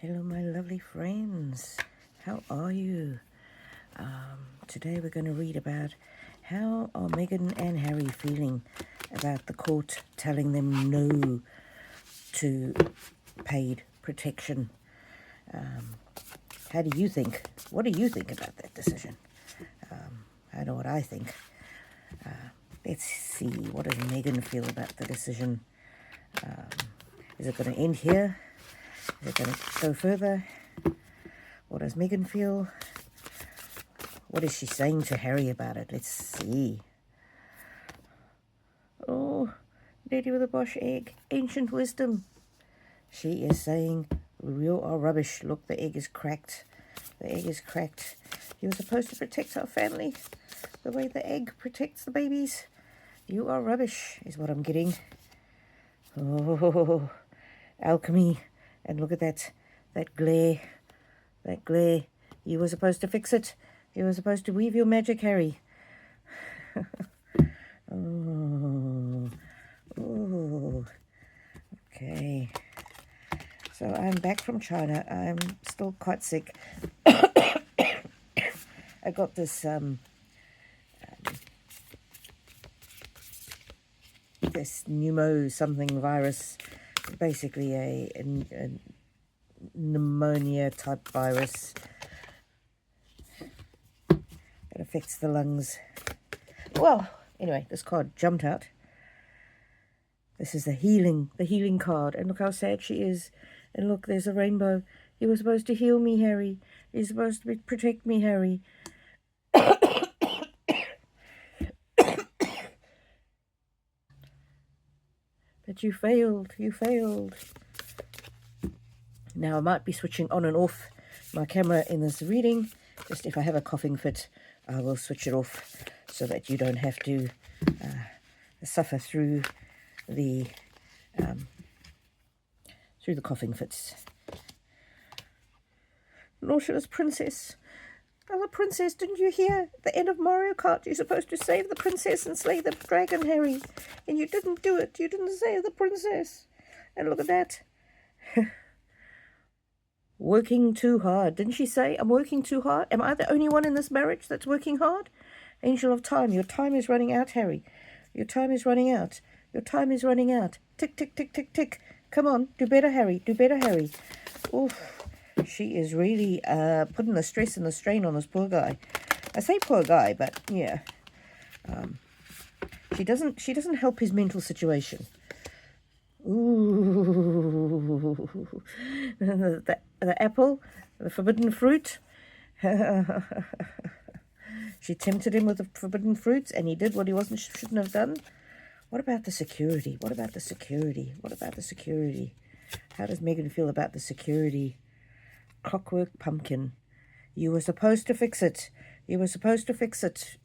Hello, my lovely friends. How are you? Today we're going to read about how are Meghan and Harry feeling about the court telling them no to paid protection. How do you think? What do you think about that decision? I know what I think. Let's see, what does Meghan feel about the decision? Is it going to end here? Is it going to go further? What does Meghan feel? What is she saying to Harry about it? Let's see. Oh, Lady with a Bosch egg. Ancient wisdom. She is saying, you are rubbish. Look, the egg is cracked. The egg is cracked. You were supposed to protect our family the way the egg protects the babies. You are rubbish, is what I'm getting. Oh, alchemy. And look at that glare. That glare. You were supposed to fix it. You were supposed to weave your magic, Harry. Oh. Okay. So I'm back from China. I'm still quite sick. I got this this pneumo something virus, basically a pneumonia type virus that affects the lungs. Well, anyway, this card jumped out. This is the healing card, and look how sad she is. And look, there's a rainbow. You were supposed to heal me, Harry. You're supposed to protect me, Harry. But you failed. You failed. Now, I might be switching on and off my camera in this reading. Just if I have a coughing fit, I will switch it off so that you don't have to suffer through the coughing fits. Nautilus Princess. Oh, the princess, didn't you hear? At the end of Mario Kart, you're supposed to save the princess and slay the dragon, Harry. And you didn't do it. You didn't save the princess. And look at that. Working too hard. Didn't she say, I'm working too hard? Am I the only one in this marriage that's working hard? Angel of time, your time is running out, Harry. Your time is running out. Your time is running out. Tick, tick, tick, tick, tick. Come on, do better, Harry. Do better, Harry. Oof. She is really putting the stress and the strain on this poor guy. I say poor guy, but yeah. She doesn't help his mental situation. Ooh. The apple, the forbidden fruit. She tempted him with the forbidden fruits, and he did what he shouldn't have done. What about the security? What about the security? What about the security? How does Meghan feel about the security? Clockwork pumpkin. You were supposed to fix it. You were supposed to fix it.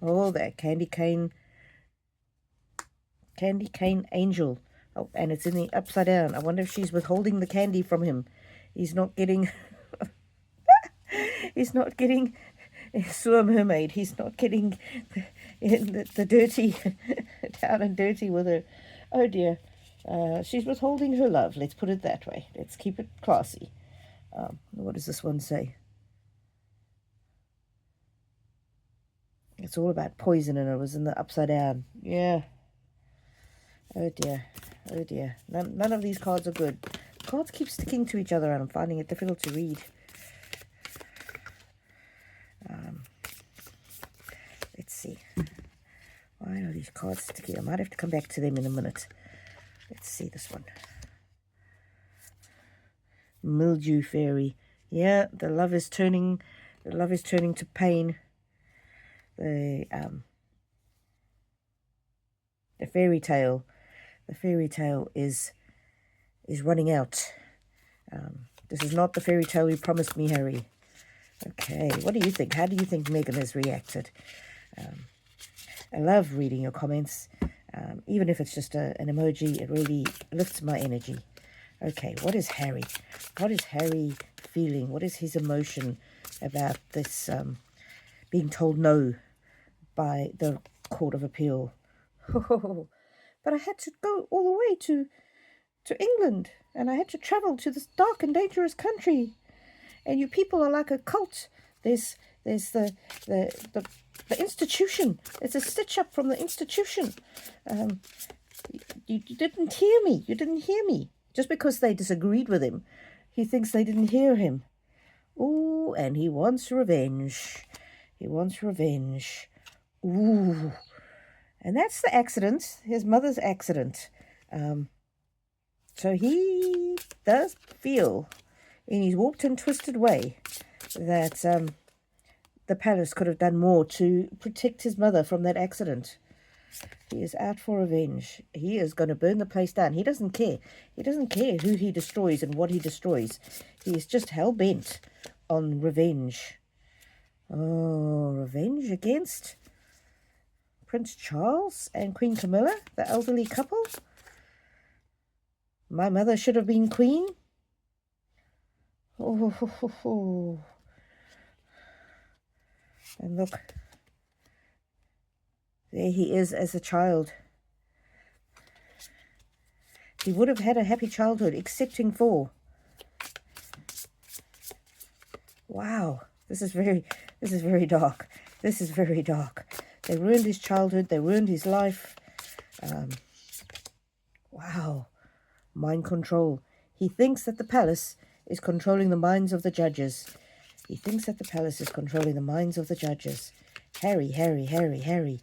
Oh, that candy cane angel. Oh, and it's in the upside down. I wonder if she's withholding the candy from him. He's not getting... he's not getting... Sewer mermaid. He's not getting the dirty... down and dirty with her. Oh, dear. She's withholding her love. Let's put it that way. Let's keep it classy. What does this one say? It's all about poison, and it was in the upside down. Yeah. Oh dear. Oh dear. None of these cards are good. Cards keep sticking to each other, and I'm finding it difficult to read. Let's see. Why are these cards sticky? I might have to come back to them in a minute. Let's see this one. Mildew fairy. Yeah, the love is turning to pain. The fairy tale is running out. This is not the fairy tale you promised me, Harry. Okay, what do you think? How do you think Meghan has reacted? I love reading your comments. Even if it's just an emoji, it really lifts my energy. Okay, what is Harry? What is Harry feeling? What is his emotion about this being told no by the Court of Appeal? But I had to go all the way to England. and I had to travel to this dark and dangerous country. And you people are like a cult. There's the institution. It's a stitch up from the institution. You didn't hear me. You didn't hear me. Just because they disagreed with him, he thinks they didn't hear him. Ooh, and he wants revenge. He wants revenge. Ooh. And that's the accident, his mother's accident. So he does feel, in his warped and twisted way, that the palace could have done more to protect his mother from that accident. He is out for revenge. He is going to burn the place down. He doesn't care. He doesn't care who he destroys and what he destroys. He is just hell-bent on revenge. Oh, revenge against Prince Charles and Queen Camilla, the elderly couple. My mother should have been queen. Oh. And look, there he is as a child. He would have had a happy childhood, excepting for... Wow, this is very dark. This is very dark. They ruined his childhood. They ruined his life. Wow, mind control. He thinks that the palace is controlling the minds of the judges. He thinks that the palace is controlling the minds of the judges. Harry.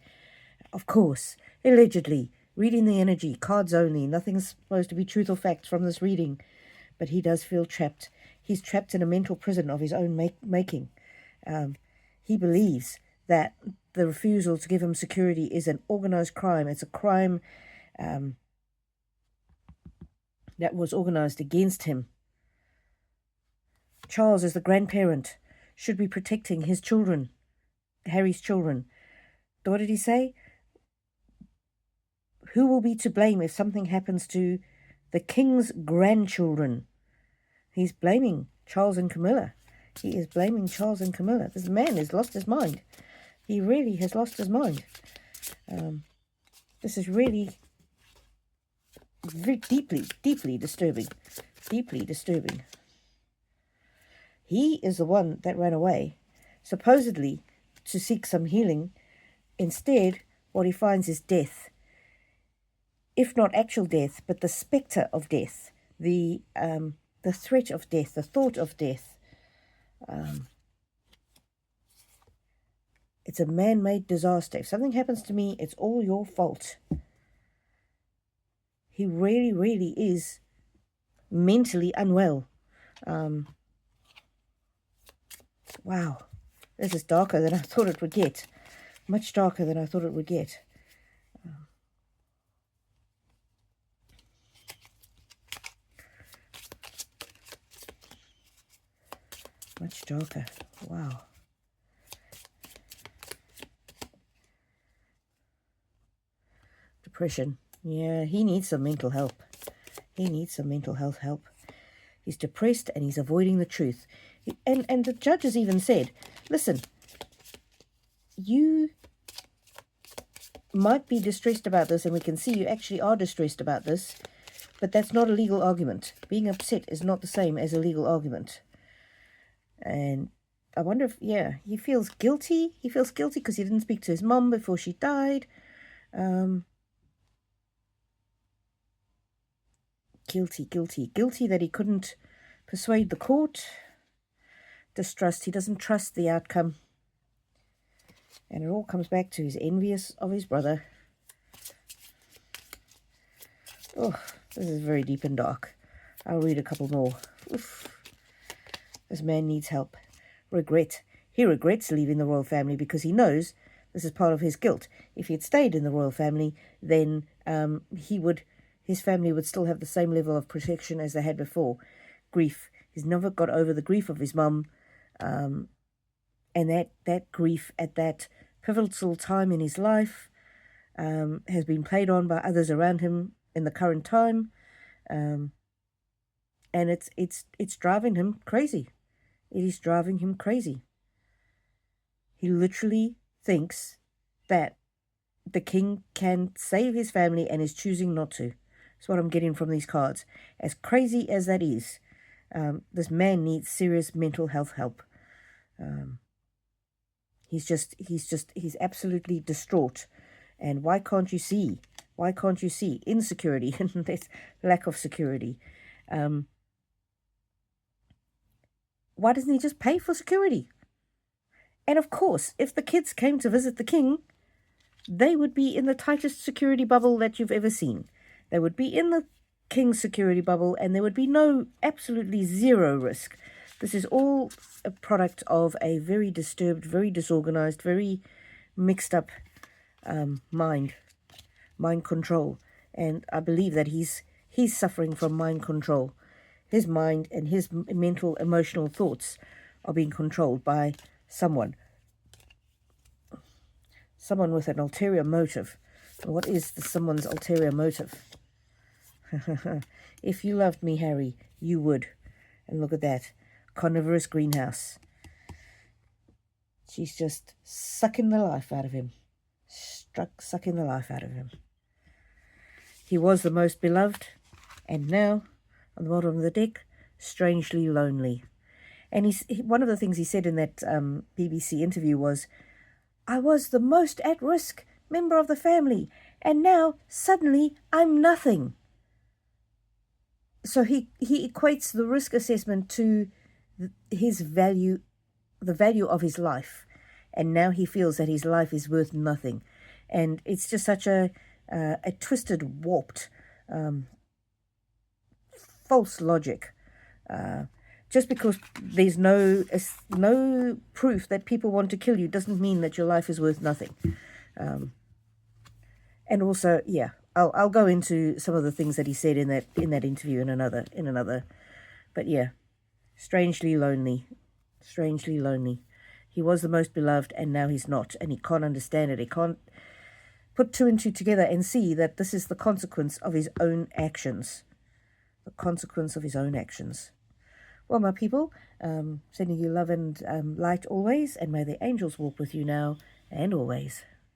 Of course, allegedly, reading the energy, cards only. Nothing's supposed to be truth or facts from this reading. But he does feel trapped. He's trapped in a mental prison of his own making. He believes that the refusal to give him security is an organized crime. It's a crime that was organized against him. Charles, as the grandparent, should be protecting his children, Harry's children. What did he say? Who will be to blame if something happens to the king's grandchildren? He's blaming Charles and Camilla. He is blaming Charles and Camilla. This man has lost his mind. He really has lost his mind. This is really very deeply disturbing. Deeply disturbing. He is the one that ran away, supposedly to seek some healing. Instead, what he finds is death. If not actual death, but the spectre of death, the threat of death, the thought of death. It's a man-made disaster. If something happens to me, it's all your fault. He really is mentally unwell. Wow, this is darker than I thought it would get. Much darker than I thought it would get. Much darker. Wow. Depression. Yeah, he needs some mental help. He needs some mental health help. He's depressed and he's avoiding the truth. And the judges even said, listen, you might be distressed about this, and we can see you actually are distressed about this, but that's not a legal argument. Being upset is not the same as a legal argument. And I wonder if, yeah, he feels guilty. He feels guilty because he didn't speak to his mom before she died. Guilty that he couldn't persuade the court. Distrust. He doesn't trust the outcome. And it all comes back to he's envious of his brother. Oh, this is very deep and dark. I'll read a couple more. Oof. This man needs help. Regret. He regrets leaving the royal family because he knows this is part of his guilt. If he had stayed in the royal family, then his family would still have the same level of protection as they had before. Grief. He's never got over the grief of his mum. And that grief at that pivotal time in his life has been played on by others around him in the current time. And it's driving him crazy. It is driving him crazy. He literally thinks that the king can save his family and is choosing not to. That's what I'm getting from these cards. As crazy as that is, this man needs serious mental health help. He's absolutely distraught. And why can't you see? Why can't you see? Insecurity and this lack of security. Why doesn't he just pay for security? And of course, if the kids came to visit the king, they would be in the tightest security bubble that you've ever seen. They would be in the king's security bubble, and there would be absolutely zero risk. This is all a product of a very disturbed, very disorganized, very mixed up mind control. And I believe that he's suffering from mind control. His mind and his mental, emotional thoughts are being controlled by someone with an ulterior motive. What is someone's ulterior motive? If you loved me, Harry, you would. And look at that. Carnivorous greenhouse. She's just sucking the life out of him. Sucking the life out of him. He was the most beloved, and now, on the bottom of the deck, strangely lonely. And one of the things he said in that BBC interview was, I was the most at-risk member of the family, and now, suddenly, I'm nothing. So he equates the risk assessment to his value, the value of his life. And now he feels that his life is worth nothing. And it's just such a twisted, warped, false logic. Just because there's no proof that people want to kill you doesn't mean that your life is worth nothing. And also, yeah, I'll go into some of the things that he said in that interview in another. But yeah, strangely lonely. He was the most beloved, and now he's not, and he can't understand it. He can't put two and two together and see that this is the consequence of his own actions. The consequence of his own actions. Well, my people, sending you love and light always, and may the angels walk with you now and always.